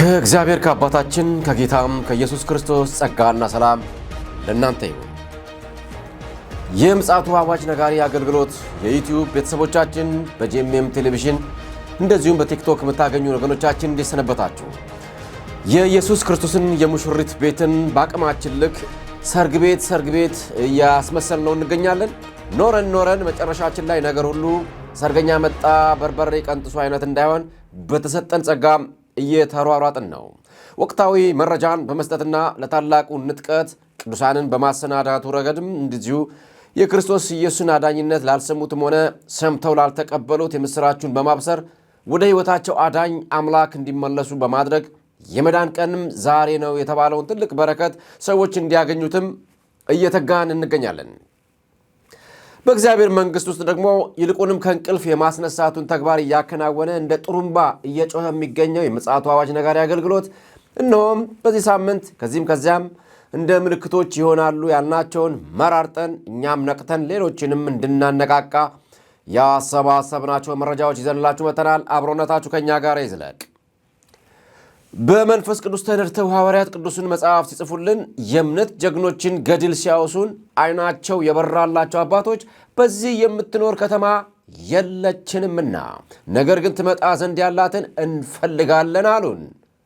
ከእግዚአብሔር ከአባታችን ከጌታም ከኢየሱስ ክርስቶስ ጸጋና ሰላም ለእናንተ ይሁን። የምጽአቱ አዋጅ ነጋሪ አገልግሎት የዩቲዩብ ቤተሰቦቻችን በጂኤምኤም ቴሌቪዥን እንደዚሁም በቲክቶክ የምታገኙ ወገኖቻችን እንዲሰነበታችሁ የኢየሱስ ክርስቶስን የሙሽሪት ቤትን በአቅማችን ልክ ሰርግ ቤት እያስመሰልነው እንገኛለን። ኖረን መጨረሻችን ላይ ነገር ሁሉ ሰርገኛ መጣ በርበሬ ቀንጥሱ አይነት እንዳይሆን በተሰጠን ጸጋ እየተሯሯጥን ነው። ወቅታዊ መረጃን በመስጠትና ለታላቁ ንጥቀት ቅዱሳንን በማሰናዳቱ ረገድም እንደዚሁ የክርስቶስ ኢየሱስን አዳኝነት ላልሰሙትም ሆነ ሰምተው ላልተቀበሉት የምስራቹን በማብሰር ወደ ሕይወታቸው አዳኝ አምላክ እንዲመለሱ በማድረግ የመዳን ቀንም ዛሬ ነው የተባለውን ትልቅ በረከት ሰዎች እንዲያገኙትም እየተጋን እንገኛለን። በእግዚአብሔር መንግሥት ውስጥ ደግሞ ይልቁንም ከእንቅልፍ የማስነሳቱን ተግባር እያከናወነ እንደ ጥሩምባ እየጮኸ የሚገኘው የምጽአቱ አዋጅ ነጋሪ አገልግሎት እነሆም በዚህ ሳምንት ከዚህም ከዚያም እንደ ምልክቶች ይሆናሉ ያልናቸውን መራርጠን እኛም ነቅተን ሌሎችንም እንድናነቃቃ ያሰባሰብናቸው መረጃዎች ይዘንላችሁ መጥተናል። አብሮነታችሁ ከእኛ ጋር ይዝለቅ። በመንፈስ ቅዱስ ተነድተው ሐዋርያት ቅዱስን መጽሐፍ ሲጽፉልን የእምነት ጀግኖችን ገድል ሲያወሱን ዓይናቸው የበራላቸው አባቶች በዚህ የምትኖር ከተማ የለችንምና ነገር ግን ትመጣ ዘንድ ያላትን እንፈልጋለን አሉን።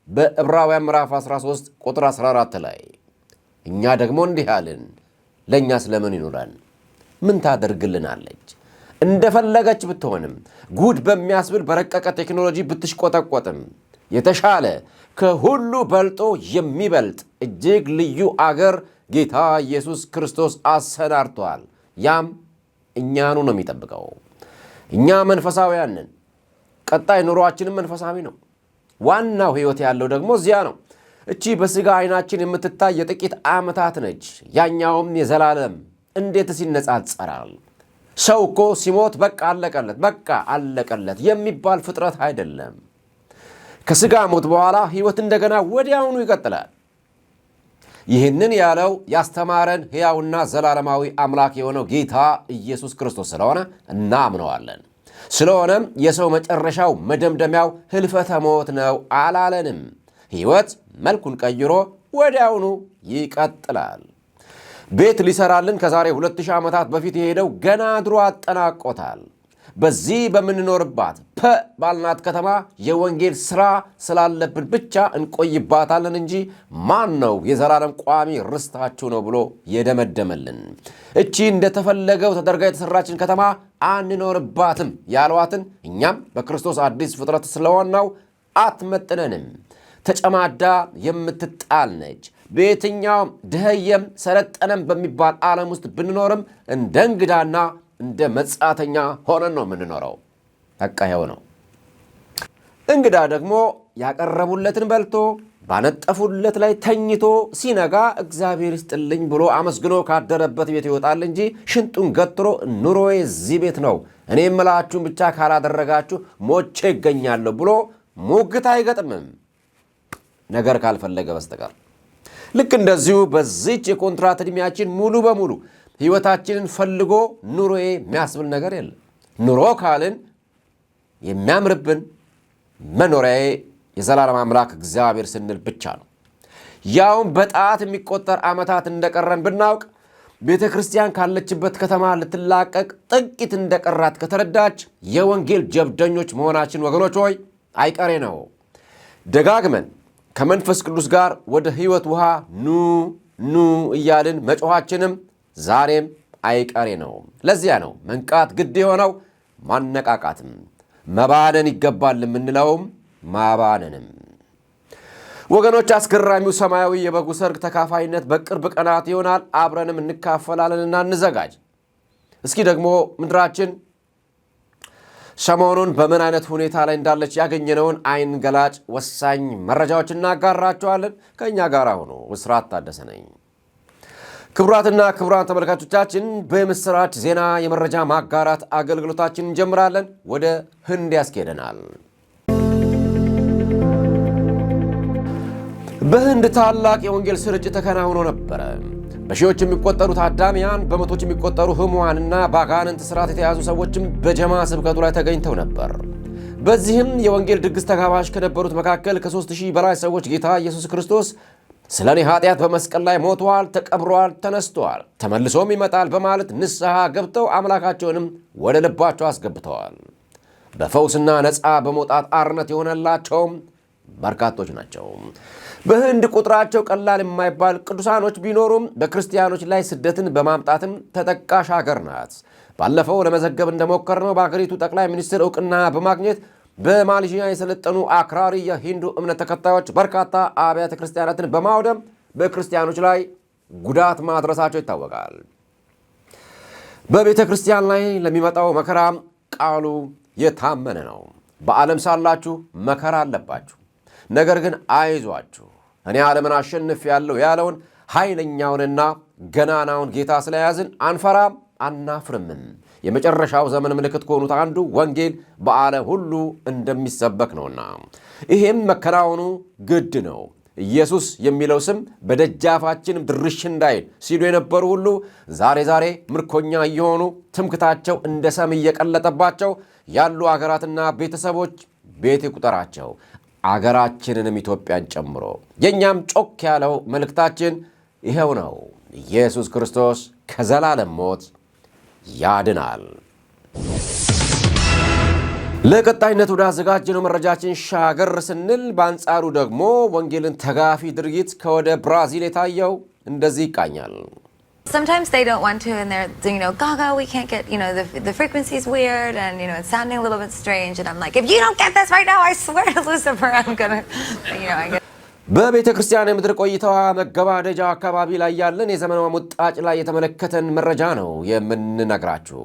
በዕብራውያን ምዕራፍ 13 ቁጥር 14 ላይ እኛ ደግሞ እንዲህ አልን፣ ለእኛ ስለምን ይኖራል? ምን ታደርግልናለች? እንደፈለገች ብትሆንም ጉድ በሚያስብል በረቀቀ ቴክኖሎጂ ብትሽቆጠቆጥም የተሻለ ከሁሉ በልጦ የሚበልጥ እጅግ ልዩ አገር ጌታ ኢየሱስ ክርስቶስ አሰናድቷል። ያም እኛኑ ነው የሚጠብቀው። እኛ መንፈሳውያን ነን። ቀጣይ ኑሯችንም መንፈሳዊ ነው። ዋናው ሕይወት ያለው ደግሞ እዚያ ነው። እቺ በሥጋ ዓይናችን የምትታይ የጥቂት ዓመታት ነች። ያኛውም የዘላለም እንዴትስ ይነጻጸራል? ሰው እኮ ሲሞት በቃ አለቀለት የሚባል ፍጥረት አይደለም። ከሥጋ ሞት በኋላ ሕይወት እንደገና ወዲያውኑ ይቀጥላል። ይህንን ያለው ያስተማረን ሕያውና ዘላለማዊ አምላክ የሆነው ጌታ ኢየሱስ ክርስቶስ ስለሆነ እናምነዋለን። ስለሆነም የሰው መጨረሻው መደምደሚያው ሕልፈተ ሞት ነው አላለንም። ሕይወት መልኩን ቀይሮ ወዲያውኑ ይቀጥላል። ቤት ሊሰራልን ከዛሬ 2000 ዓመታት በፊት የሄደው ገና ድሮ አጠናቆታል። በዚህ በምንኖርባት ባልናት ከተማ የወንጌል ሥራ ስላለብን ብቻ እንቆይባታለን እንጂ ማን ነው የዘላለም ቋሚ ርስታችሁ ነው ብሎ የደመደመልን? እቺ እንደተፈለገው ተደርጋ የተሰራችን ከተማ አንኖርባትም ያሏትን እኛም በክርስቶስ አዲስ ፍጥረት ስለሆነው አትመጥነንም። ተጨማዳ የምትጣል ነች። በየትኛውም ድህየም ሰለጠነም በሚባል ዓለም ውስጥ ብንኖርም እንደ እንግዳና እንደ መጻተኛ ሆነን ነው የምንኖረው። በቃ ይኸው ነው። እንግዳ ደግሞ ያቀረቡለትን በልቶ ባነጠፉለት ላይ ተኝቶ ሲነጋ እግዚአብሔር ይስጥልኝ ብሎ አመስግኖ ካደረበት ቤት ይወጣል እንጂ ሽንጡን ገትሮ ኑሮዬ እዚህ ቤት ነው፣ እኔ የምላችሁን ብቻ ካላደረጋችሁ ሞቼ ይገኛለሁ ብሎ ሙግት አይገጥምም፣ ነገር ካልፈለገ በስተቀር። ልክ እንደዚሁ በዚች የኮንትራት ዕድሜያችን ሙሉ በሙሉ ሕይወታችንን ፈልጎ ኑሮዬ የሚያስብል ነገር የለም። ኑሮ ካልን የሚያምርብን መኖሪያዬ የዘላለም አምላክ እግዚአብሔር ስንል ብቻ ነው። ያውም በጣት የሚቆጠር ዓመታት እንደቀረን ብናውቅ ቤተ ክርስቲያን ካለችበት ከተማ ልትላቀቅ ጥቂት እንደቀራት ከተረዳች የወንጌል ጀብደኞች መሆናችን ወገኖች ሆይ አይቀሬ ነው። ደጋግመን ከመንፈስ ቅዱስ ጋር ወደ ሕይወት ውሃ ኑ እያልን መጮኻችንም ዛሬም አይቀሬ ነው። ለዚያ ነው መንቃት ግድ የሆነው፣ ማነቃቃትም መባነን ይገባል የምንለውም ማባነንም። ወገኖች አስገራሚው ሰማያዊ የበጉ ሰርግ ተካፋይነት በቅርብ ቀናት ይሆናል። አብረንም እንካፈላለንና እንዘጋጅ። እስኪ ደግሞ ምድራችን ሰሞኑን በምን አይነት ሁኔታ ላይ እንዳለች ያገኘነውን አይን ገላጭ ወሳኝ መረጃዎች እናጋራቸዋለን። ከእኛ ጋር ሆኖ ብስራት ታደሰ ነኝ። ክቡራትና ክቡራን ተመልካቾቻችን በምስራች ዜና የመረጃ ማጋራት አገልግሎታችን እንጀምራለን። ወደ ህንድ ያስኬደናል። በህንድ ታላቅ የወንጌል ስርጭት ተከናውኖ ነበረ። በሺዎች የሚቆጠሩ ታዳሚያን፣ በመቶች የሚቆጠሩ ህሙማንና በአጋንንት ስርዓት የተያዙ ሰዎችም በጀማ ስብከቱ ላይ ተገኝተው ነበር። በዚህም የወንጌል ድግስ ተጋባዥ ከነበሩት መካከል ከ3000 በላይ ሰዎች ጌታ ኢየሱስ ክርስቶስ ስለ እኔ ኃጢአት በመስቀል ላይ ሞቷል፣ ተቀብሯል፣ ተነስቷል፣ ተመልሶም ይመጣል በማለት ንስሐ ገብተው አምላካቸውንም ወደ ልባቸው አስገብተዋል። በፈውስና ነፃ በመውጣት አርነት የሆነላቸውም በርካቶች ናቸው። በህንድ ቁጥራቸው ቀላል የማይባል ቅዱሳኖች ቢኖሩም በክርስቲያኖች ላይ ስደትን በማምጣትም ተጠቃሽ ሀገር ናት። ባለፈው ለመዘገብ እንደሞከርነው በሀገሪቱ ጠቅላይ ሚኒስትር እውቅና በማግኘት በማሌዥያ የሰለጠኑ አክራሪ የሂንዱ እምነት ተከታዮች በርካታ አብያተ ክርስቲያናትን በማውደም በክርስቲያኖች ላይ ጉዳት ማድረሳቸው ይታወቃል። በቤተ ክርስቲያን ላይ ለሚመጣው መከራ ቃሉ የታመነ ነው። በዓለም ሳላችሁ መከራ አለባችሁ፣ ነገር ግን አይዟችሁ እኔ ዓለምን አሸንፌአለሁ ያለውን ኃይለኛውንና ገናናውን ጌታ ስለያዝን አንፈራም አናፍርምም። የመጨረሻው ዘመን ምልክት ከሆኑት አንዱ ወንጌል በዓለም ሁሉ እንደሚሰበክ ነውና ይሄም መከናወኑ ግድ ነው። ኢየሱስ የሚለው ስም በደጃፋችን ድርሽ እንዳይል ሲሉ የነበሩ ሁሉ ዛሬ ምርኮኛ እየሆኑ ትምክታቸው እንደ ሰም እየቀለጠባቸው ያሉ አገራትና ቤተሰቦች ቤት ይቁጠራቸው፣ አገራችንንም ኢትዮጵያን ጨምሮ። የእኛም ጮክ ያለው መልእክታችን ይኸው ነው። ኢየሱስ ክርስቶስ ከዘላለም ሞት ያድናል። ለቀጣይነት ወደ አዘጋጀነው መረጃችን ሻገር ስንል በአንጻሩ ደግሞ ወንጌልን ተጋፊ ድርጊት ከወደ ብራዚል የታየው እንደዚህ ይቃኛል። Sometimes they don't want to, and they're, Gaga, we can't get, the frequency's weird, and, it's sounding a little bit strange, and I'm like, if you don't get this right now, I swear to Lucifer, I'm gonna, I get... በቤተ ክርስቲያን የምድር ቆይታዋ መገባደጃ አካባቢ ላይ ያለን የዘመኗ ሙጣጭ ላይ የተመለከተን መረጃ ነው የምንነግራችሁ።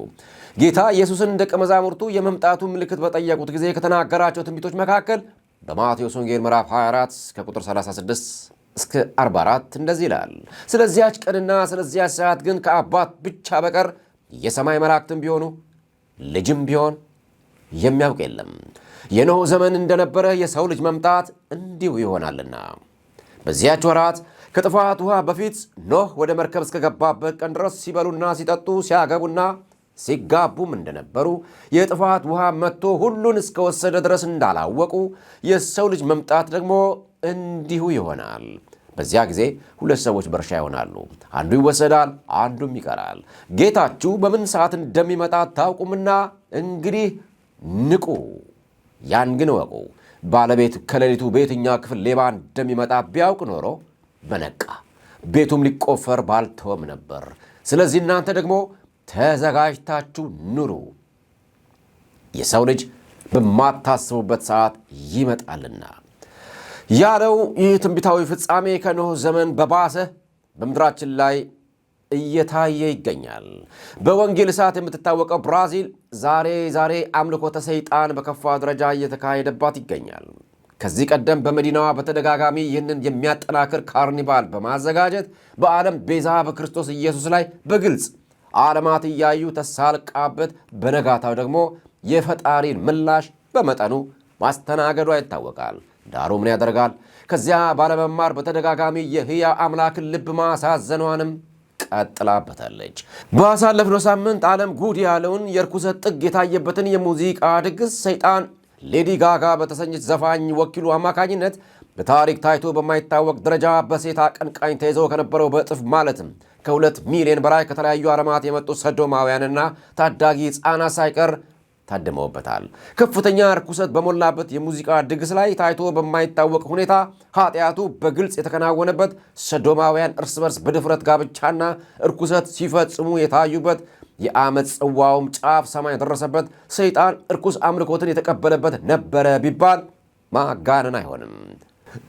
ጌታ ኢየሱስን ደቀ መዛሙርቱ የመምጣቱ ምልክት በጠየቁት ጊዜ ከተናገራቸው ትንቢቶች መካከል በማቴዎስ ወንጌል ምዕራፍ 24 ከቁጥር 36 እስከ 44 እንደዚህ ይላል። ስለዚያች ቀንና ስለዚያች ሰዓት ግን ከአባት ብቻ በቀር የሰማይ መላእክትም ቢሆኑ ልጅም ቢሆን የሚያውቅ የለም። የኖህ ዘመን እንደነበረ የሰው ልጅ መምጣት እንዲሁ ይሆናልና። በዚያች ወራት ከጥፋት ውሃ በፊት ኖህ ወደ መርከብ እስከገባበት ቀን ድረስ ሲበሉና ሲጠጡ ሲያገቡና ሲጋቡም እንደነበሩ የጥፋት ውሃ መጥቶ ሁሉን እስከወሰደ ድረስ እንዳላወቁ የሰው ልጅ መምጣት ደግሞ እንዲሁ ይሆናል። በዚያ ጊዜ ሁለት ሰዎች በእርሻ ይሆናሉ፣ አንዱ ይወሰዳል፣ አንዱም ይቀራል። ጌታችሁ በምን ሰዓት እንደሚመጣ አታውቁምና እንግዲህ ንቁ። ያን ግን እወቁ፣ ባለቤት ከሌሊቱ በየትኛ ክፍል ሌባ እንደሚመጣ ቢያውቅ ኖሮ በነቃ፣ ቤቱም ሊቆፈር ባልተወም ነበር። ስለዚህ እናንተ ደግሞ ተዘጋጅታችሁ ኑሩ፣ የሰው ልጅ በማታስቡበት ሰዓት ይመጣልና ያለው ይህ ትንቢታዊ ፍጻሜ ከኖህ ዘመን በባሰ በምድራችን ላይ እየታየ ይገኛል። በወንጌል እሳት የምትታወቀው ብራዚል ዛሬ አምልኮተ ሰይጣን በከፋ ደረጃ እየተካሄደባት ይገኛል። ከዚህ ቀደም በመዲናዋ በተደጋጋሚ ይህንን የሚያጠናክር ካርኒቫል በማዘጋጀት በዓለም ቤዛ በክርስቶስ ኢየሱስ ላይ በግልጽ ዓለማት እያዩ ተሳልቃበት፣ በነጋታው ደግሞ የፈጣሪን ምላሽ በመጠኑ ማስተናገዷ ይታወቃል። ዳሩ ምን ያደርጋል፣ ከዚያ ባለመማር በተደጋጋሚ የሕያው አምላክን ልብ ማሳዘኗንም ቀጥላበታለች። ባሳለፍነው ሳምንት ዓለም ጉድ ያለውን የርኩሰት ጥግ የታየበትን የሙዚቃ ድግስ ሰይጣን ሌዲ ጋጋ በተሰኘች ዘፋኝ ወኪሉ አማካኝነት በታሪክ ታይቶ በማይታወቅ ደረጃ በሴት አቀንቃኝ ተይዘው ከነበረው በእጥፍ ማለትም ከ2 ሚሊዮን በላይ ከተለያዩ ዓለማት የመጡ ሰዶማውያንና ታዳጊ ሕፃናት ሳይቀር ታድመውበታል። ከፍተኛ ርኩሰት በሞላበት የሙዚቃ ድግስ ላይ ታይቶ በማይታወቅ ሁኔታ ኃጢአቱ በግልጽ የተከናወነበት፣ ሰዶማውያን እርስ በርስ በድፍረት ጋብቻና ርኩሰት ሲፈጽሙ የታዩበት፣ የአመፅ ጽዋውም ጫፍ ሰማይ የደረሰበት፣ ሰይጣን ርኩስ አምልኮትን የተቀበለበት ነበረ ቢባል ማጋነን አይሆንም።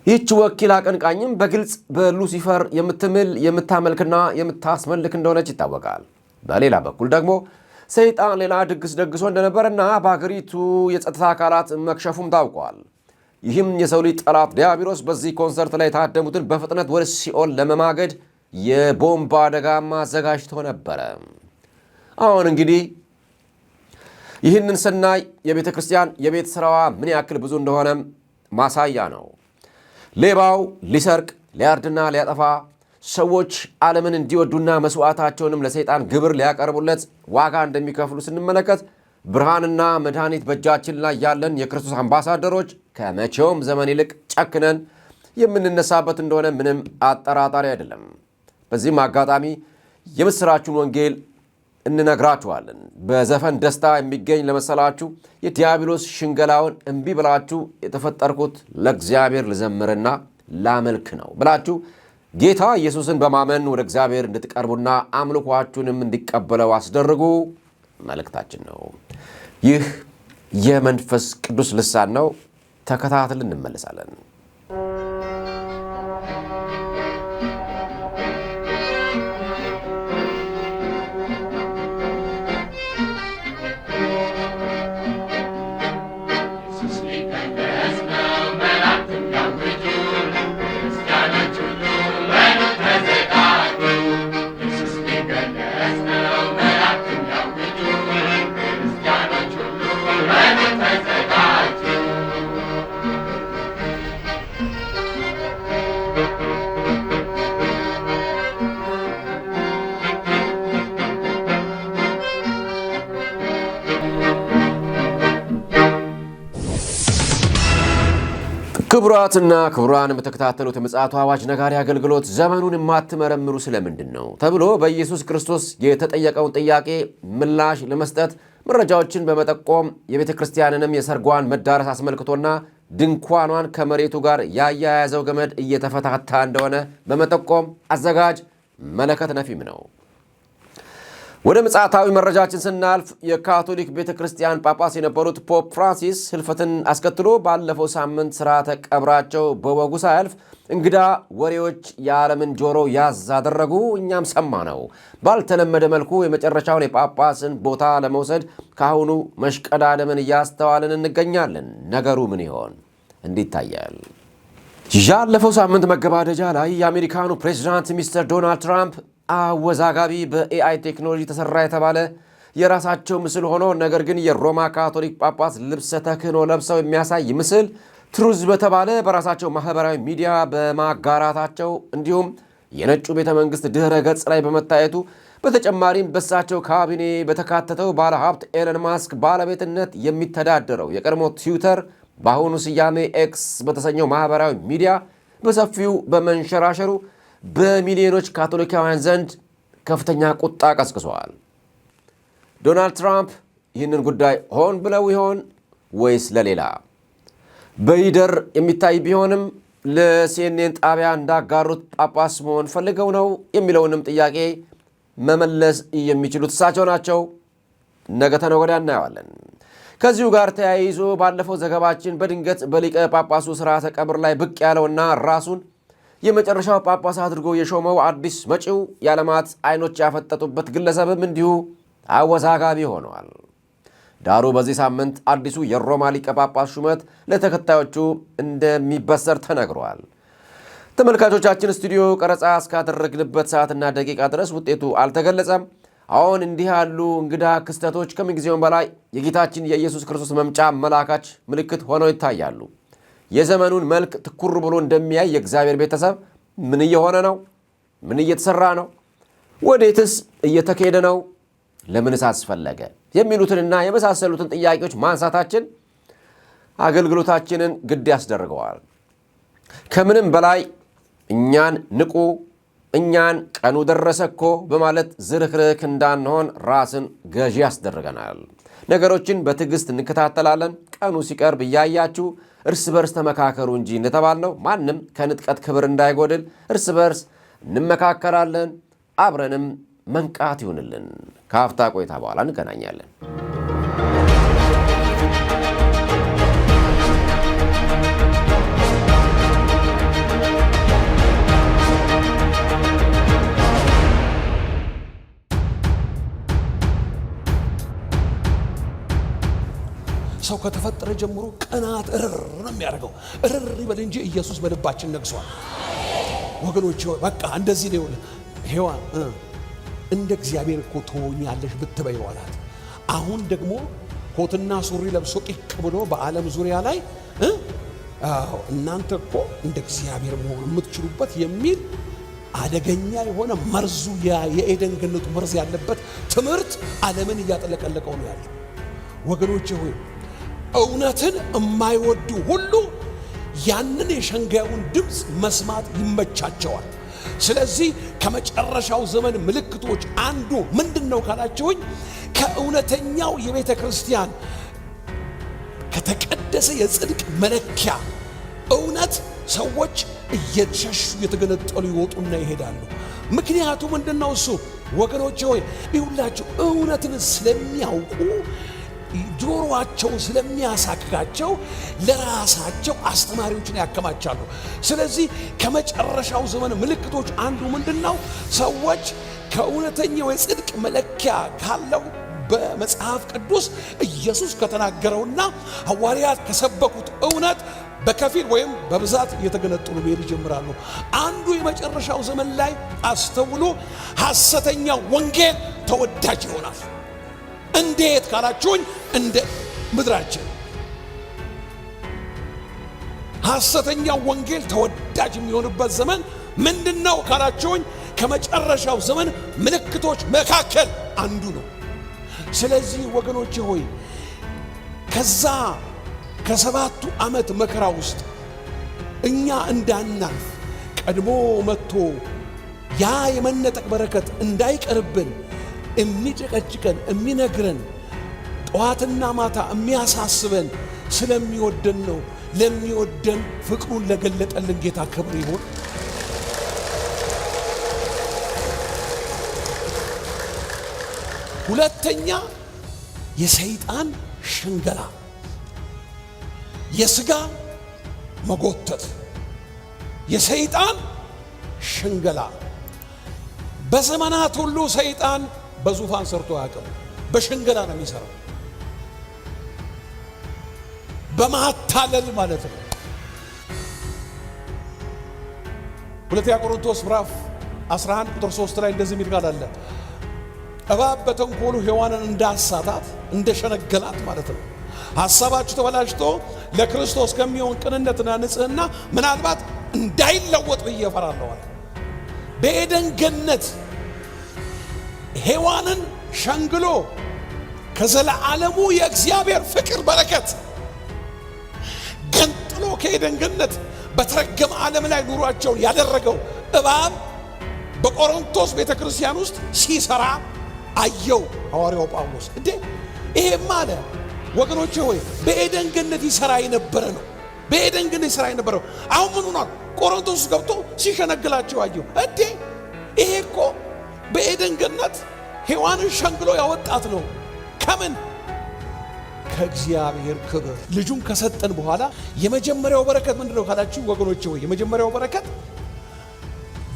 ይህች ወኪል አቀንቃኝም በግልጽ በሉሲፈር የምትምል የምታመልክና የምታስመልክ እንደሆነች ይታወቃል። በሌላ በኩል ደግሞ ሰይጣን ሌላ ድግስ ደግሶ እንደነበረና በሀገሪቱ የጸጥታ አካላት መክሸፉም ታውቋል። ይህም የሰው ልጅ ጠላት ዲያብሎስ በዚህ ኮንሰርት ላይ የታደሙትን በፍጥነት ወደ ሲኦል ለመማገድ የቦምብ አደጋማ አዘጋጅቶ ነበረ። አሁን እንግዲህ ይህንን ስናይ የቤተ ክርስቲያን የቤት ስራዋ ምን ያክል ብዙ እንደሆነ ማሳያ ነው። ሌባው ሊሰርቅ ሊያርድና ሊያጠፋ ሰዎች ዓለምን እንዲወዱና መስዋዕታቸውንም ለሰይጣን ግብር ሊያቀርቡለት ዋጋ እንደሚከፍሉ ስንመለከት ብርሃንና መድኃኒት በእጃችን ላይ ያለን የክርስቶስ አምባሳደሮች ከመቼውም ዘመን ይልቅ ጨክነን የምንነሳበት እንደሆነ ምንም አጠራጣሪ አይደለም። በዚህም አጋጣሚ የምስራቹን ወንጌል እንነግራችኋለን። በዘፈን ደስታ የሚገኝ ለመሰላችሁ የዲያብሎስ ሽንገላውን እምቢ ብላችሁ የተፈጠርኩት ለእግዚአብሔር ልዘምርና ላመልክ ነው ብላችሁ ጌታ ኢየሱስን በማመን ወደ እግዚአብሔር እንድትቀርቡና አምልኳችሁንም እንዲቀበለው አስደርጉ መልእክታችን ነው። ይህ የመንፈስ ቅዱስ ልሳን ነው። ተከታትለን እንመለሳለን። ክቡራትና ክቡራን በተከታተሉት የምጽአቱ አዋጅ ነጋሪ አገልግሎት ዘመኑን የማትመረምሩ ስለምንድን ነው ተብሎ በኢየሱስ ክርስቶስ የተጠየቀውን ጥያቄ ምላሽ ለመስጠት መረጃዎችን በመጠቆም የቤተ ክርስቲያንንም የሰርጓን መዳረስ አስመልክቶና ድንኳኗን ከመሬቱ ጋር ያያያዘው ገመድ እየተፈታታ እንደሆነ በመጠቆም አዘጋጅ መለከት ነፊም ነው። ወደ ምጽአታዊ መረጃችን ስናልፍ የካቶሊክ ቤተ ክርስቲያን ጳጳስ የነበሩት ፖፕ ፍራንሲስ ህልፈትን አስከትሎ ባለፈው ሳምንት ስርዓተ ቀብራቸው በወጉ ሳያልፍ እንግዳ ወሬዎች የዓለምን ጆሮ ያዝ አደረጉ። እኛም ሰማ ነው። ባልተለመደ መልኩ የመጨረሻውን የጳጳስን ቦታ ለመውሰድ ካሁኑ መሽቀዳደምን እያስተዋልን እንገኛለን። ነገሩ ምን ይሆን? እንዲታያል። ያለፈው ሳምንት መገባደጃ ላይ የአሜሪካኑ ፕሬዝዳንት ሚስተር ዶናልድ ትራምፕ አወዛጋቢ በኤአይ ቴክኖሎጂ ተሰራ የተባለ የራሳቸው ምስል ሆኖ ነገር ግን የሮማ ካቶሊክ ጳጳስ ልብሰ ተክህኖ ለብሰው የሚያሳይ ምስል ትሩዝ በተባለ በራሳቸው ማህበራዊ ሚዲያ በማጋራታቸው እንዲሁም የነጩ ቤተ መንግስት ድህረ ገጽ ላይ በመታየቱ በተጨማሪም በሳቸው ካቢኔ በተካተተው ባለሀብት ኤለን ማስክ ባለቤትነት የሚተዳደረው የቀድሞ ትዊተር በአሁኑ ስያሜ ኤክስ በተሰኘው ማህበራዊ ሚዲያ በሰፊው በመንሸራሸሩ በሚሊዮኖች ካቶሊካውያን ዘንድ ከፍተኛ ቁጣ ቀስቅሰዋል። ዶናልድ ትራምፕ ይህንን ጉዳይ ሆን ብለው ይሆን ወይስ ለሌላ? በይደር የሚታይ ቢሆንም ለሲኤንኤን ጣቢያ እንዳጋሩት ጳጳስ መሆን ፈልገው ነው የሚለውንም ጥያቄ መመለስ የሚችሉት እሳቸው ናቸው። ነገ ተነገ ወዲያ እናየዋለን። ከዚሁ ጋር ተያይዞ ባለፈው ዘገባችን በድንገት በሊቀ ጳጳሱ ሥርዓተ ቀብር ላይ ብቅ ያለውና ራሱን የመጨረሻው ጳጳስ አድርጎ የሾመው አዲስ መጪው የዓለማት አይኖች ያፈጠጡበት ግለሰብም እንዲሁ አወዛጋቢ ሆነዋል። ዳሩ በዚህ ሳምንት አዲሱ የሮማ ሊቀ ጳጳስ ሹመት ለተከታዮቹ እንደሚበሰር ተነግሯል። ተመልካቾቻችን ስቱዲዮ ቀረጻ እስካደረግንበት ሰዓትና ደቂቃ ድረስ ውጤቱ አልተገለጸም። አሁን እንዲህ ያሉ እንግዳ ክስተቶች ከምንጊዜውም በላይ የጌታችን የኢየሱስ ክርስቶስ መምጫ መላካች ምልክት ሆነው ይታያሉ። የዘመኑን መልክ ትኩር ብሎ እንደሚያይ የእግዚአብሔር ቤተሰብ ምን እየሆነ ነው? ምን እየተሰራ ነው? ወዴትስ እየተካሄደ ነው? ለምንስ አስፈለገ? የሚሉትንና የመሳሰሉትን ጥያቄዎች ማንሳታችን አገልግሎታችንን ግድ ያስደርገዋል። ከምንም በላይ እኛን ንቁ፣ እኛን ቀኑ ደረሰ እኮ በማለት ዝርክርክ እንዳንሆን ራስን ገዢ ያስደርገናል። ነገሮችን በትዕግስት እንከታተላለን። ቀኑ ሲቀርብ እያያችሁ እርስ በርስ ተመካከሩ እንጂ እንደተባልነው ማንም ከንጥቀት ክብር እንዳይጎድል እርስ በርስ እንመካከራለን። አብረንም መንቃት ይሁንልን። ከአፍታ ቆይታ በኋላ እንገናኛለን። ሰው ከተፈጠረ ጀምሮ ቀናት እርር ነው የሚያደርገው። እርር ይበል እንጂ ኢየሱስ በልባችን ነግሷል። ወገኖች በቃ እንደዚህ ነው። ሔዋን እንደ እግዚአብሔር እኮ ትሆኛለሽ ብትበይ ዋላት። አሁን ደግሞ ኮትና ሱሪ ለብሶ ቂቅ ብሎ በዓለም ዙሪያ ላይ እናንተ እኮ እንደ እግዚአብሔር መሆን የምትችሉበት የሚል አደገኛ የሆነ መርዙ የኤደን ገነቱ መርዝ ያለበት ትምህርት ዓለምን እያጠለቀለቀው ነው ያለው። ወገኖቼ ሆይ እውነትን የማይወዱ ሁሉ ያንን የሸንጋዩን ድምፅ መስማት ይመቻቸዋል። ስለዚህ ከመጨረሻው ዘመን ምልክቶች አንዱ ምንድነው ካላችሁኝ ከእውነተኛው የቤተ ክርስቲያን ከተቀደሰ የጽድቅ መለኪያ እውነት ሰዎች እየሸሹ የተገነጠሉ ይወጡና ይሄዳሉ። ምክንያቱም ምንድነው እሱ ወገኖቼ ሆይ ይሁላችሁ እውነትን ስለሚያውቁ ጆሮአቸውን ስለሚያሳክካቸው ለራሳቸው አስተማሪዎችን ያከማቻሉ። ስለዚህ ከመጨረሻው ዘመን ምልክቶች አንዱ ምንድነው? ሰዎች ከእውነተኛው የጽድቅ መለኪያ ካለው በመጽሐፍ ቅዱስ ኢየሱስ ከተናገረውና ሐዋርያት ከሰበኩት እውነት በከፊል ወይም በብዛት እየተገነጠሉ መሄድ ይጀምራሉ። አንዱ የመጨረሻው ዘመን ላይ አስተውሎ ሐሰተኛ ወንጌል ተወዳጅ ይሆናል። እንዴት ካላችሁኝ እንደ ምድራችን ሐሰተኛ ወንጌል ተወዳጅ የሚሆንበት ዘመን ምንድነው ካላችሁኝ ከመጨረሻው ዘመን ምልክቶች መካከል አንዱ ነው። ስለዚህ ወገኖቼ ሆይ ከዛ ከሰባቱ ዓመት መከራ ውስጥ እኛ እንዳናልፍ ቀድሞ መጥቶ ያ የመነጠቅ በረከት እንዳይቀርብን የሚጨቀጭቀን የሚነግረን ጠዋትና ማታ የሚያሳስበን ስለሚወደን ነው። ለሚወደን ፍቅሩን ለገለጠልን ጌታ ክብር ይሁን። ሁለተኛ የሰይጣን ሽንገላ፣ የሥጋ መጎተት፣ የሰይጣን ሽንገላ። በዘመናት ሁሉ ሰይጣን በዙፋን ሰርቶ አያውቅም። በሽንገላ ነው የሚሰራው፣ በማታለል ማለት ነው። ሁለተኛ ቆሮንቶስ ምዕራፍ 11 ቁጥር 3 ላይ እንደዚህ የሚል ቃል አለ። እባብ በተንኮሉ ሔዋንን እንዳሳታት እንደሸነገላት ማለት ነው። ሐሳባችሁ ተበላሽቶ ለክርስቶስ ከሚሆን ቅንነትና ንጽሕና ምናልባት እንዳይለወጥ ብዬ እፈራለሁ። በኤደን ገነት ሔዋንን ሸንግሎ ከዘለዓለሙ የእግዚአብሔር ፍቅር በረከት ገንጥሎ ከኤደን ገነት በተረገመ ዓለም ላይ ኑሯቸውን ያደረገው እባብ በቆሮንቶስ ቤተክርስቲያን ውስጥ ሲሰራ አየው ሐዋርያው ጳውሎስ። እንዴ ይሄማ አለ ወገኖቼ ሆይ በኤደን ገነት ይሰራ የነበረ ነው። በኤደን ገነት ይሰራ የነበረው አሁን ምን ሆኗል? ቆሮንቶስ ገብቶ ሲሸነግላቸው አየው። እንዴ ይሄ እኮ በኤደን ገነት ሔዋንን ሸንግሎ ያወጣት ነው። ከምን? ከእግዚአብሔር ክብር። ልጁን ከሰጠን በኋላ የመጀመሪያው በረከት ምንድነው ካላችሁ ወገኖቼ ሆይ የመጀመሪያው በረከት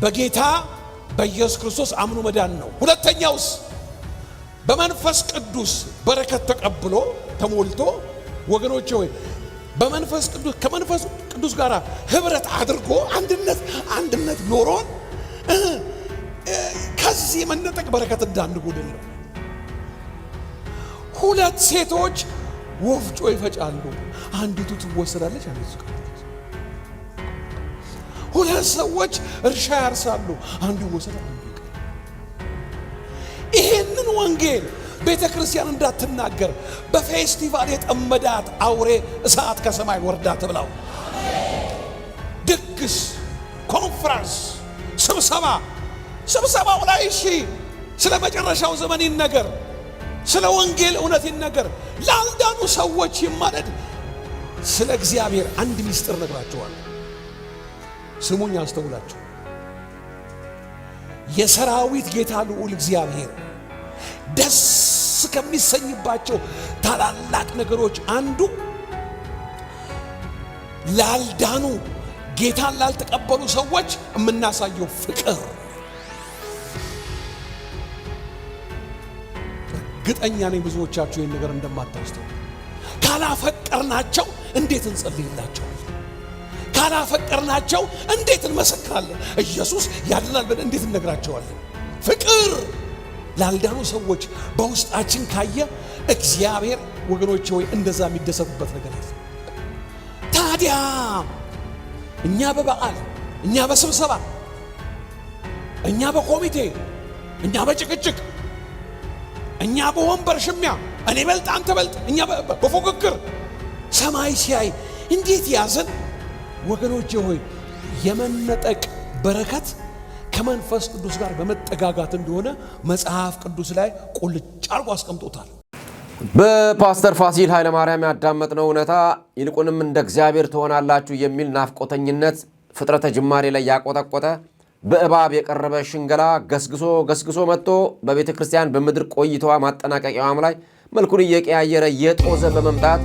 በጌታ በኢየሱስ ክርስቶስ አምኖ መዳን ነው። ሁለተኛውስ በመንፈስ ቅዱስ በረከት ተቀብሎ ተሞልቶ ወገኖቼ ሆይ በመንፈስ ቅዱስ ከመንፈስ ቅዱስ ጋር ህብረት አድርጎ አንድነት ኖሮን ከዚህ መነጠቅ በረከት እንዳንጎድል ነው። ሁለት ሴቶች ወፍጮ ይፈጫሉ፣ አንዲቱ ትወሰዳለች፣ አንዲቱ ትቀራለች። ሁለት ሰዎች እርሻ ያርሳሉ፣ አንዱ ይወሰዳል፣ አንዱ ይቀራል። ይሄንን ወንጌል ቤተ ክርስቲያን እንዳትናገር በፌስቲቫል የጠመዳት አውሬ እሳት ከሰማይ ወርዳ ትብላው። ድግስ፣ ኮንፈረንስ፣ ስብሰባው ላይ እሺ ስለ መጨረሻው ዘመን ይነገር፣ ስለ ወንጌል እውነት ይነገር፣ ላልዳኑ ሰዎች ይማለድ። ስለ እግዚአብሔር አንድ ሚስጥር ነግራቸዋል። ስሙኝ አስተውላችሁ። የሰራዊት ጌታ ልዑል እግዚአብሔር ደስ ከሚሰኝባቸው ታላላቅ ነገሮች አንዱ ላልዳኑ ጌታን ላልተቀበሉ ሰዎች የምናሳየው ፍቅር። እርግጠኛ ነኝ ብዙዎቻችሁ ይህን ነገር እንደማታውስተው። ካላፈቀርናቸው እንዴት እንጸልይላቸዋለን? ካላፈቀርናቸው እንዴት እንመሰክራለን? ኢየሱስ ያድናል ብለን እንዴት እነግራቸዋለን? ፍቅር ላልዳኑ ሰዎች በውስጣችን ካየ እግዚአብሔር ወገኖቼ ሆይ እንደዛ የሚደሰቱበት ነገር አለ። ታዲያ እኛ በበዓል፣ እኛ በስብሰባ፣ እኛ በኮሚቴ፣ እኛ በጭቅጭቅ፣ እኛ በወንበር ሽሚያ እኔ በልጥ አንተ በልጥ እኛ በፉክክር ሰማይ ሲያይ እንዴት ያዘን ወገኖቼ ሆይ የመነጠቅ በረከት ከመንፈስ ቅዱስ ጋር በመጠጋጋት እንደሆነ መጽሐፍ ቅዱስ ላይ ቁልጭ አርጎ አስቀምጦታል። በፓስተር ፋሲል ኃይለ ማርያም ያዳመጥነው እውነታ ይልቁንም እንደ እግዚአብሔር ትሆናላችሁ የሚል ናፍቆተኝነት ፍጥረተ ጅማሬ ላይ ያቆጠቆጠ በእባብ የቀረበ ሽንገላ ገስግሶ መጥቶ በቤተ ክርስቲያን በምድር ቆይታዋ ማጠናቀቂያዋም ላይ መልኩን እየቀያየረ የጦዘ በመምጣት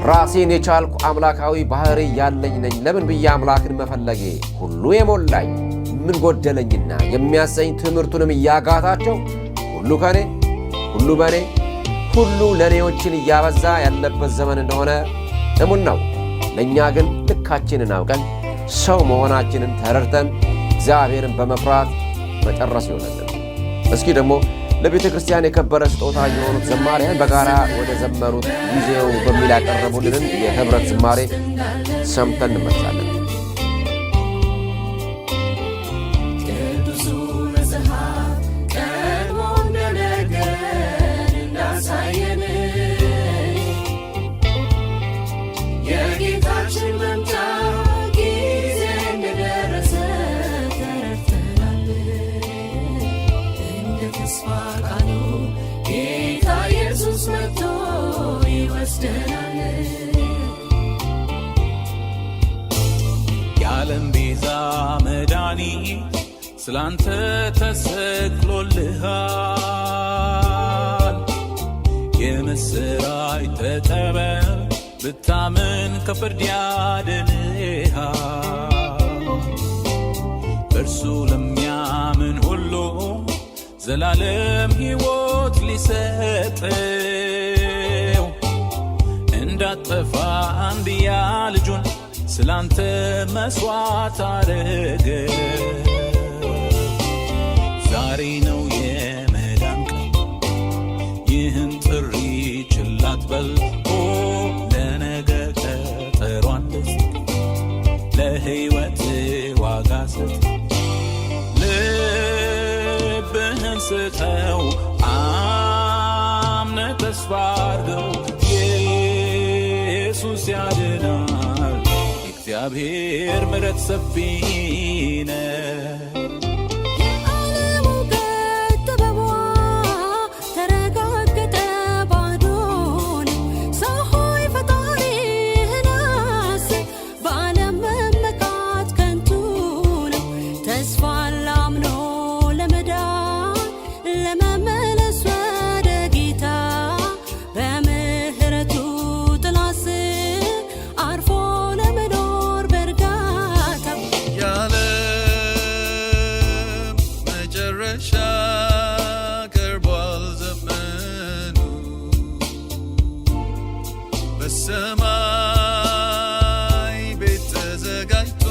ራሴን የቻልኩ አምላካዊ ባህሪ ያለኝ ነኝ፣ ለምን ብዬ አምላክን መፈለጌ ሁሉ የሞላኝ ምን ጎደለኝና የሚያሰኝ ትምህርቱንም እያጋታቸው ሁሉ ከኔ ሁሉ በኔ ሁሉ ለኔዎችን እያበዛ ያለበት ዘመን እንደሆነ እሙን ነው። ለእኛ ግን ልካችንን አውቀን ሰው መሆናችንን ተረድተን እግዚአብሔርን በመፍራት መጨረስ ይሆነልን። እስኪ ደግሞ ለቤተ ክርስቲያን የከበረ ስጦታ የሆኑት ዘማሪያን በጋራ ወደ ዘመሩት ጊዜው በሚል ያቀረቡልንን የህብረት ዝማሬ ሰምተን እንመለሳለን። የዓለም ቤዛ መድኃኒት ስላንተ ተሰቅሎልሃል። የምስራች ተቀበል ብታምን ከፍርድ ያድንሃል። በእርሱ ለሚያምን ሁሉ ዘላለም ሕይወት ሊሰጠው እንዳጠፋ አንድያ ልጁን ስላንተ መስዋዕት አረገ። ዛሬ ነው የመዳን ቀን፣ ይህን ጥሪ ችላ አትበል። ለነገ ቀጠሯን ለሕይወት ዋጋ ስጥ፣ ልብህን ስጠው፣ አምነህ ተስፋ አድርገው። ኢየሱስ ያድናል፣ እግዚአብሔር ምሕረት ሰፊ ነው። በሰማይ ቤት ተዘጋጅቷል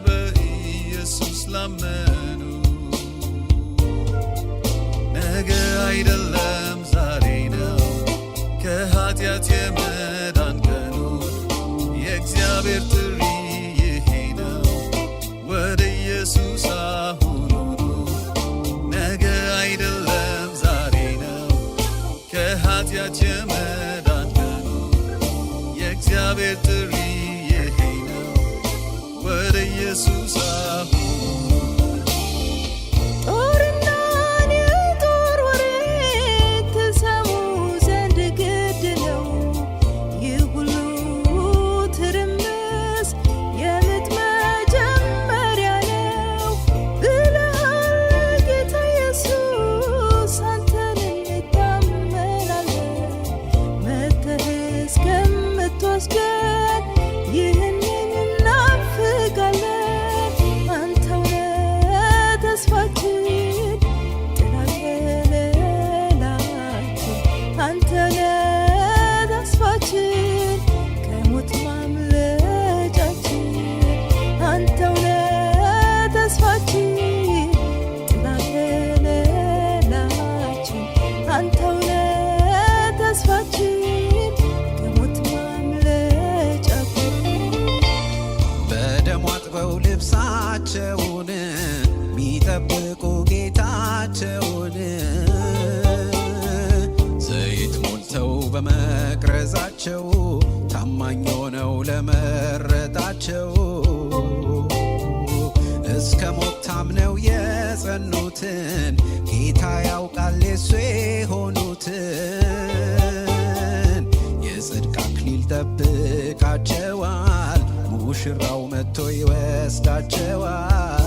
በኢየሱስ ላመኑ። ነገ አይደለም ዛሬ ነው ከኃጢአት የመዳን ቀኑ። የእግዚአብሔር ጥሪ ይሄ ነው፣ ወደ ኢየሱስ አሁን ኑ። ነገ አይደለም ዛሬ ነው ከኃጢአት የመዳን ቀኑ። የእግዚአብሔር ጥሪ ይሄ ነው፣ ወደ ኢየሱስ አሁን ይህንን እናፍቃለን። በመቅረዛቸው ታማኝ ሆነው ለመረጣቸው እስከ ሞት ታምነው የጸኑትን ጌታ ያውቃል የሱ የሆኑትን የጽድቅ አክሊል ጠብቃቸዋል ሙሽራው መጥቶ ይወስዳቸዋል።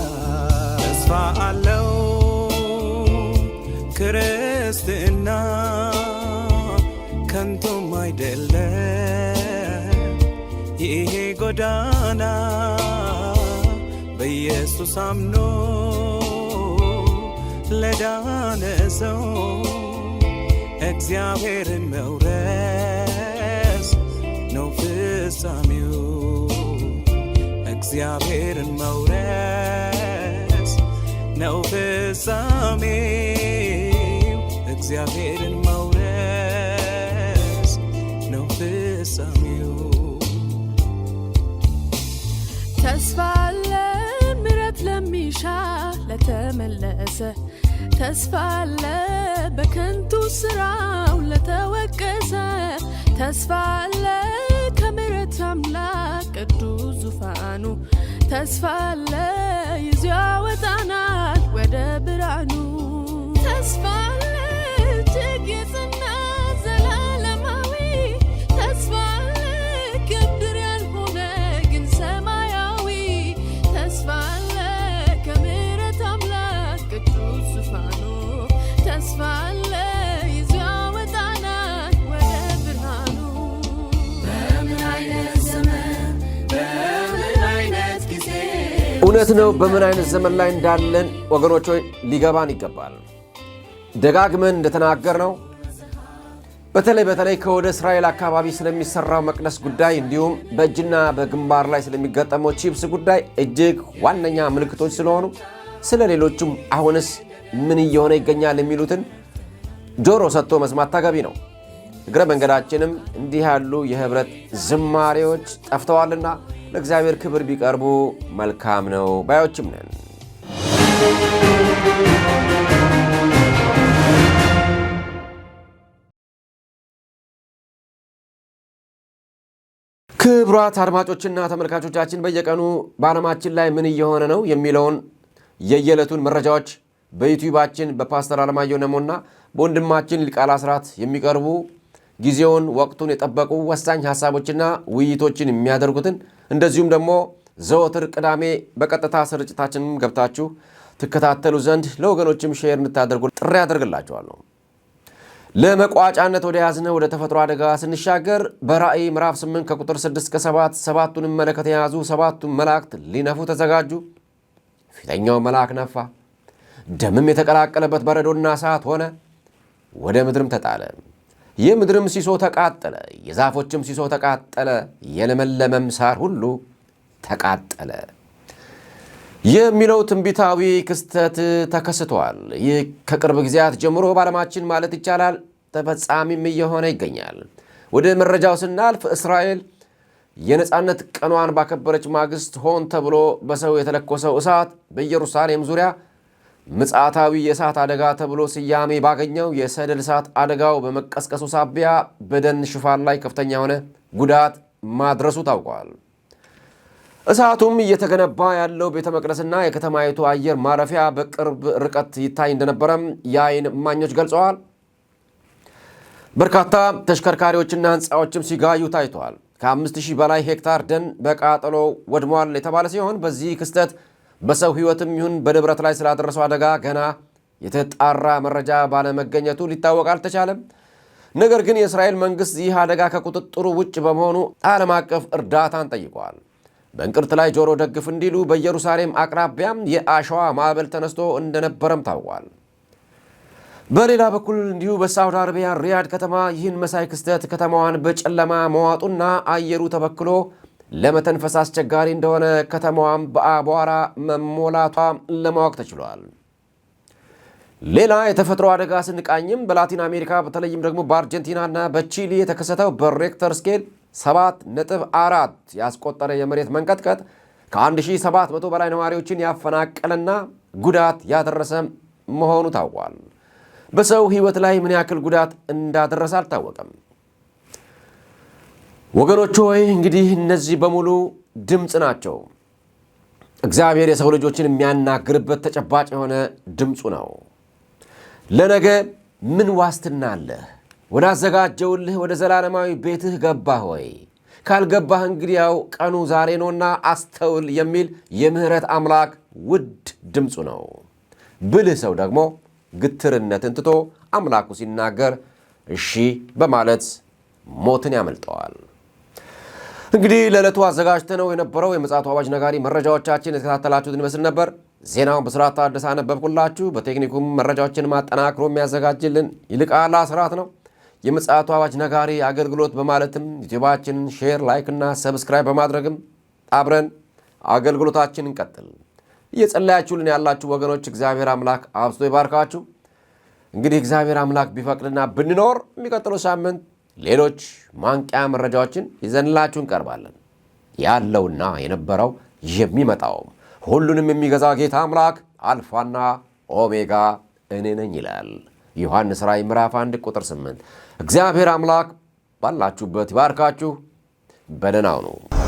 ተስፋ አለው ክርስትና ከንቱም አይደለም ይሄ ጎዳና በኢየሱስ አምኖ ለዳነ ሰው እግዚአብሔርን መውረስ ነው ፍጻሜው። እግዚአብሔርን መውረስ ነው ፍጻሜው። እግዚአብሔርን መውረስ ነው ፍጻሜው። ተስፋ አለን ምሕረት ለሚሻ ለተመለሰ ተስፋ አለ በከንቱ ስራው ለተወቀሰ ተስፋ አለ ከምሕረት አምላክ ቅዱስ ዙፋኑ ተስፋ አለ ይዞ ያወጣናል ወደ ብርሃኑ ተስፋ አለ እጅግ የጸና ዘላለማዊ ተስፋ አለ ከምድር ያልሆነ ግን ሰማያዊ ተስፋ አለ ከምሕረት አምላክ ቅዱስ ዙፋኑ ተስፋ አለ ይዞ ያወጣናል ወደ ብርሃኑ። በምን አይነት ዘመን በምን አይነት ጊዜ እውነት ነው። በምን አይነት ዘመን ላይ እንዳለን ወገኖች ሆይ ሊገባን ይገባል። ደጋግመን እንደተናገር ነው በተለይ ከወደ እስራኤል አካባቢ ስለሚሰራው መቅደስ ጉዳይ እንዲሁም በእጅና በግንባር ላይ ስለሚገጠመው ቺፕስ ጉዳይ እጅግ ዋነኛ ምልክቶች ስለሆኑ ስለ ሌሎችም አሁንስ ምን እየሆነ ይገኛል የሚሉትን ጆሮ ሰጥቶ መስማት ተገቢ ነው። እግረ መንገዳችንም እንዲህ ያሉ የህብረት ዝማሬዎች ጠፍተዋልና ለእግዚአብሔር ክብር ቢቀርቡ መልካም ነው ባዮችም ነን። ክቡራት አድማጮችና ተመልካቾቻችን በየቀኑ በዓለማችን ላይ ምን እየሆነ ነው የሚለውን የየዕለቱን መረጃዎች በዩቲዩባችን በፓስተር አለማየሁ ነሞና በወንድማችን ሊቃል አስራት የሚቀርቡ ጊዜውን ወቅቱን የጠበቁ ወሳኝ ሐሳቦችና ውይይቶችን የሚያደርጉትን እንደዚሁም ደግሞ ዘወትር ቅዳሜ በቀጥታ ስርጭታችንን ገብታችሁ ትከታተሉ ዘንድ ለወገኖችም ሼር እንድታደርጉ ጥሪ አደርግላችኋለሁ። ለመቋጫነት ወደ ያዝነው ወደ ተፈጥሮ አደጋ ስንሻገር በራእይ ምዕራፍ 8 ከቁጥር 6 እስከ 7 ሰባቱንም መለከት የያዙ ሰባቱን መላእክት ሊነፉ ተዘጋጁ። ፊተኛው መልአክ ነፋ፣ ደምም የተቀላቀለበት በረዶና እሳት ሆነ፣ ወደ ምድርም ተጣለ። የምድርም ሲሶ ተቃጠለ፣ የዛፎችም ሲሶ ተቃጠለ፣ የለመለመም ሳር ሁሉ ተቃጠለ የሚለው ትንቢታዊ ክስተት ተከስቷል። ይህ ከቅርብ ጊዜያት ጀምሮ በዓለማችን ማለት ይቻላል ተፈጻሚም እየሆነ ይገኛል። ወደ መረጃው ስናልፍ እስራኤል የነጻነት ቀኗን ባከበረች ማግስት ሆን ተብሎ በሰው የተለኮሰው እሳት በኢየሩሳሌም ዙሪያ ምጽአታዊ የእሳት አደጋ ተብሎ ስያሜ ባገኘው የሰደድ እሳት አደጋው በመቀስቀሱ ሳቢያ በደን ሽፋን ላይ ከፍተኛ የሆነ ጉዳት ማድረሱ ታውቋል። እሳቱም እየተገነባ ያለው ቤተ መቅደስና የከተማይቱ አየር ማረፊያ በቅርብ ርቀት ይታይ እንደነበረም የዓይን እማኞች ገልጸዋል። በርካታ ተሽከርካሪዎችና ሕንፃዎችም ሲጋዩ ታይተዋል። ከ5000 በላይ ሄክታር ደን በቃጠሎ ወድሟል የተባለ ሲሆን በዚህ ክስተት በሰው ሕይወትም ይሁን በንብረት ላይ ስላደረሰው አደጋ ገና የተጣራ መረጃ ባለመገኘቱ ሊታወቅ አልተቻለም። ነገር ግን የእስራኤል መንግሥት ይህ አደጋ ከቁጥጥሩ ውጭ በመሆኑ ዓለም አቀፍ እርዳታን ጠይቋል። በእንቅርት ላይ ጆሮ ደግፍ እንዲሉ በኢየሩሳሌም አቅራቢያም የአሸዋ ማዕበል ተነስቶ እንደነበረም ታውቋል። በሌላ በኩል እንዲሁ በሳውዲ አረቢያ ሪያድ ከተማ ይህን መሳይ ክስተት ከተማዋን በጨለማ መዋጡና አየሩ ተበክሎ ለመተንፈስ አስቸጋሪ እንደሆነ ከተማዋን በአቧራ መሞላቷ ለማወቅ ተችሏል። ሌላ የተፈጥሮ አደጋ ስንቃኝም በላቲን አሜሪካ በተለይም ደግሞ በአርጀንቲናና በቺሊ የተከሰተው በሬክተር ስኬል 7.4 ያስቆጠረ የመሬት መንቀጥቀጥ ከ1700 በላይ ነዋሪዎችን ያፈናቀለና ጉዳት ያደረሰ መሆኑ ታውቋል። በሰው ሕይወት ላይ ምን ያክል ጉዳት እንዳደረሰ አልታወቀም። ወገኖች ሆይ እንግዲህ እነዚህ በሙሉ ድምፅ ናቸው። እግዚአብሔር የሰው ልጆችን የሚያናግርበት ተጨባጭ የሆነ ድምፁ ነው። ለነገ ምን ዋስትና አለህ? ወዳዘጋጀውልህ ወደ ዘላለማዊ ቤትህ ገባህ ወይ? ካልገባህ እንግዲህ ያው ቀኑ ዛሬ ነውና አስተውል የሚል የምህረት አምላክ ውድ ድምፁ ነው። ብልህ ሰው ደግሞ ግትርነትን ትቶ አምላኩ ሲናገር እሺ በማለት ሞትን ያመልጠዋል። እንግዲህ ለዕለቱ አዘጋጅተነው የነበረው የምፅዓቱ አዋጅ ነጋሪ መረጃዎቻችን የተከታተላችሁትን ይመስል ነበር። ዜናውን በስርዓት ታደሰ አነበብኩላችሁ። በቴክኒኩም መረጃዎችን ማጠናክሮ የሚያዘጋጅልን ይልቃል አስራት ነው። የምፅዓቱ አዋጅ ነጋሪ አገልግሎት በማለትም ዩቲዩባችንን ሼር፣ ላይክ እና ሰብስክራይብ በማድረግም አብረን አገልግሎታችንን እንቀጥል። እየጸለያችሁልን ያላችሁ ወገኖች እግዚአብሔር አምላክ አብዝቶ ይባርካችሁ። እንግዲህ እግዚአብሔር አምላክ ቢፈቅድና ብንኖር የሚቀጥለው ሳምንት ሌሎች ማንቂያ መረጃዎችን ይዘንላችሁ እንቀርባለን። ያለውና የነበረው የሚመጣውም ሁሉንም የሚገዛ ጌታ አምላክ አልፋና ኦሜጋ እኔ ነኝ ይላል ዮሐንስ ራእይ ምዕራፍ 1 ቁጥር 8። እግዚአብሔር አምላክ ባላችሁበት ይባርካችሁ። በደህና ሁኑ።